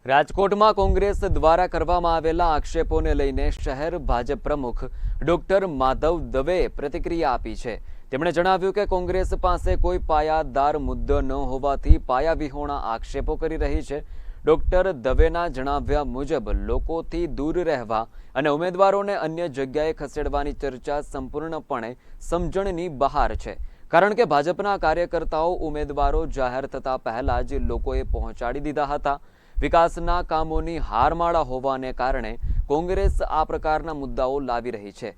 રાજકોટમાં કોંગ્રેસ દ્વારા કરવામાં આવેલા આક્ષેપોને લઈને શહેર ભાજપ પ્રમુખ ડોક્ટર માધવ દવેએ પ્રતિક્રિયા આપી છે। તેમણે જણાવ્યું કે કોંગ્રેસ પાસે કોઈ પાયાદાર મુદ્દો ન હોવાથી પાયાવિહોણા આક્ષેપો કરી રહી છે। ડોક્ટર દવેના જણાવ્યા મુજબ લોકોથી દૂર રહેવા અને ઉમેદવારોને અન્ય જગ્યાએ ખસેડવાની ચર્ચા સંપૂર્ણપણે સમજણની બહાર છે, કારણ કે ભાજપના કાર્યકર્તાઓ ઉમેદવારો જાહેર થતા પહેલા જ લોકોએ પહોંચાડી દીધા હતા। વિકાસના કામોની હારમાળા હોવાને કારણે કોંગ્રેસ આ પ્રકારના મુદ્દાઓ લાવી રહી છે।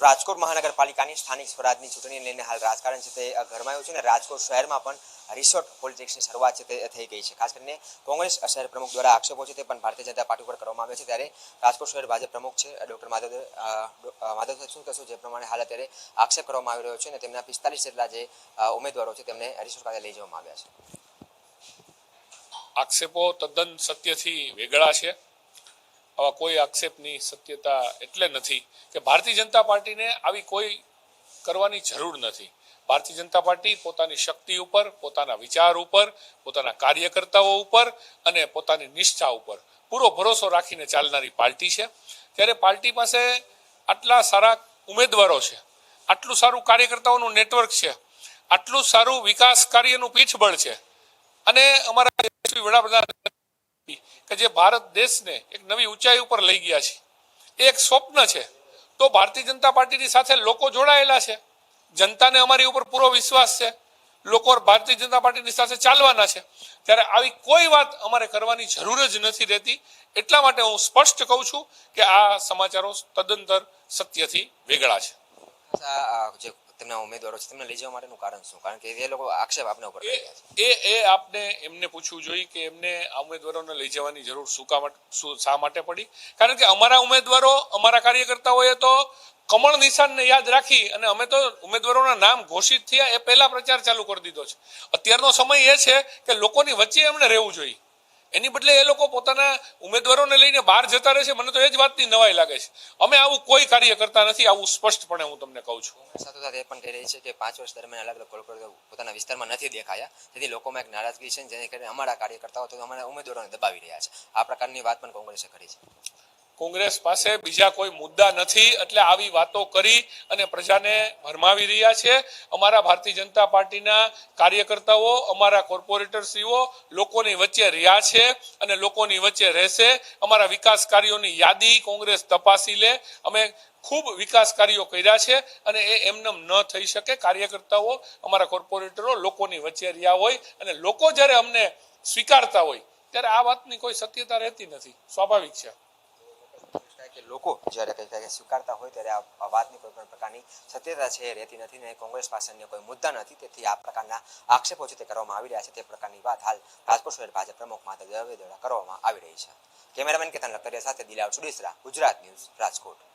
રાજકોટ મહાનગરપાલિકાની સ્થાનિક સ્વરાજની ચૂંટણીને લઈને હાલ રાજકારણ છે તે ગરમાયું છે અને રાજકોટ શહેરમાં પણ રિસોર્ટ પોલિટિક્સની શરૂઆત છે તે થઈ ગઈ છે। ખાસ કરીને કોંગ્રેસ શહેર પ્રમુખ દ્વારા આક્ષેપો છે તે પણ ભારતીય જનતા પાર્ટી પર કરવામાં આવે છે, ત્યારે રાજકોટ શહેર ભાજપ પ્રમુખ છે ડોક્ટર માધવ શું કહેશો, જે પ્રમાણે હાલ અત્યારે આક્ષેપ કરવામાં આવી રહ્યો છે અને તેમના 45 જેટલા જે ઉમેદવારો છે તેમને રિસોર્ટ ખાતે લઈ જવામાં આવ્યા છે। આક્ષેપો તદ્દન સત્યથી વેગળા છે। આવા કોઈ આક્ષેપની સત્યતા એટલે નથી કે ભારતીય જનતા પાર્ટીને આવી કોઈ કરવાની જરૂર નથી। ભારતીય જનતા પાર્ટી પોતાની શક્તિ ઉપર, પોતાના વિચાર ઉપર, પોતાના કાર્યકર્તાઓ ઉપર અને પોતાની નિષ્ઠા ઉપર પૂરો ભરોસો રાખીને ચાલનારી પાર્ટી છે। ત્યારે પાર્ટી પાસે આટલા સારા ઉમેદવારો છે, આટલું સારું કાર્યકર્તાઓનું નેટવર્ક છે, આટલું સારું વિકાસ કાર્યનું પીઠબળ છે અને અમારા વડાપ્રધાન કે જે ભારત દેશને એક નવી ઊંચાઈ ઉપર લઈ ગયા છે, એ એક સ્વપ્ન છે। તો ભારતીય જનતા પાર્ટીની સાથે લોકો જોડાયેલા છે, જનતાને અમારી ઉપર પૂરો વિશ્વાસ છે, લોકો ભારતીય જનતા પાર્ટીની સાથે ચાલવાના છે। ત્યારે આવી કોઈ વાત અમારે કરવાની જરૂર જ નથી રહેતી। એટલા માટે હું સ્પષ્ટ કહું છું કે આ સમાચારો તદ્દનતર સત્યથી વેગળા છે। જે તેમના ઉમેદવારો છે તેમને લઈ જવા માટેનું કારણ શું? કારણ કે એ લોકો આક્ષેપ આપના ઉપર આપને એમને પૂછવું જોઈએ કે એમને આ ઉમેદવારોને લઈ જવાની જરૂર શા માટે પડી? કારણ કે અમારા ઉમેદવારો, અમારા કાર્યકર્તાઓએ તો કમળ નિશાનને યાદ રાખી અને અમે તો ઉમેદવારોના નામ ઘોષિત થયા એ પહેલા પ્રચાર ચાલુ કરી દીધો છે। અત્યારનો સમય એ છે કે લોકોની વચ્ચે એમને રહેવું જોઈએ, એની બદલે એ લોકો પોતાના ઉમેદવારોને લઈને બહાર જતા રહે છે। મને તો એ જ વાતની નવાઈ લાગે છે। અમે આવું કોઈ કાર્ય કરતા નથી, આવું સ્પષ્ટપણે હું તમને કહું છું। સાથે એ પણ કહી રહી છે કે 5 વર્ષ દરમિયાન અલગ અલગ કોર્પોરેટર પોતાના વિસ્તારમાં નથી દેખાયા, તેથી લોકોમાં એક નારાજગી છે, જેને કારણે અમારા કાર્યકર્તાઓ તો અમારા ઉમેદવારોને દબાવી રહ્યા છે। આ પ્રકારની વાત પણ કોંગ્રેસે કરી છે। કોંગ્રેસ પાસે બીજા કોઈ મુદ્દા નથી એટલે આવી વાતો કરી અને પ્રજાને ભરમાવી રહ્યા છે। અમારા ભારતીય જનતા પાર્ટીના કાર્યકર્તાઓ, અમારા કોર્પોરેટરશ્રીઓ લોકોની વચ્ચે રહ્યા છે અને લોકોની વચ્ચે રહેશે। અમારા વિકાસ કાર્યોની યાદી કોંગ્રેસ તપાસી લે। અમે ખૂબ વિકાસ કાર્યો કર્યા છે અને એ એમનેમ ન થઈ શકે। કાર્યકર્તાઓ, અમારા કોર્પોરેટરો લોકોની વચ્ચે રહ્યા હોય અને લોકો જ્યારે અમને સ્વીકારતા હોય ત્યારે આ વાતની કોઈ સત્યતા રહેતી નથી, સ્વાભાવિક છે કે લોકો જ્યારે કંઈ સ્વીકારતા હોય ત્યારે આ વાતની કોઈ પણ પ્રકારની સત્યતા છે એ રહેતી નથી ને કોંગ્રેસ પાસે અન્ય કોઈ મુદ્દા નથી, તેથી આ પ્રકારના આક્ષેપો છે તે કરવામાં આવી રહ્યા છે। તે પ્રકારની વાત હાલ રાજકોટ શહેર ભાજપ પ્રમુખ માધવ દવે દ્વારા કરવામાં આવી રહી છે। કેમેરામેન કેતન લકરિયા સાથે દિલાવર સુડેસરા, ગુજરાત ન્યૂઝ, રાજકોટ।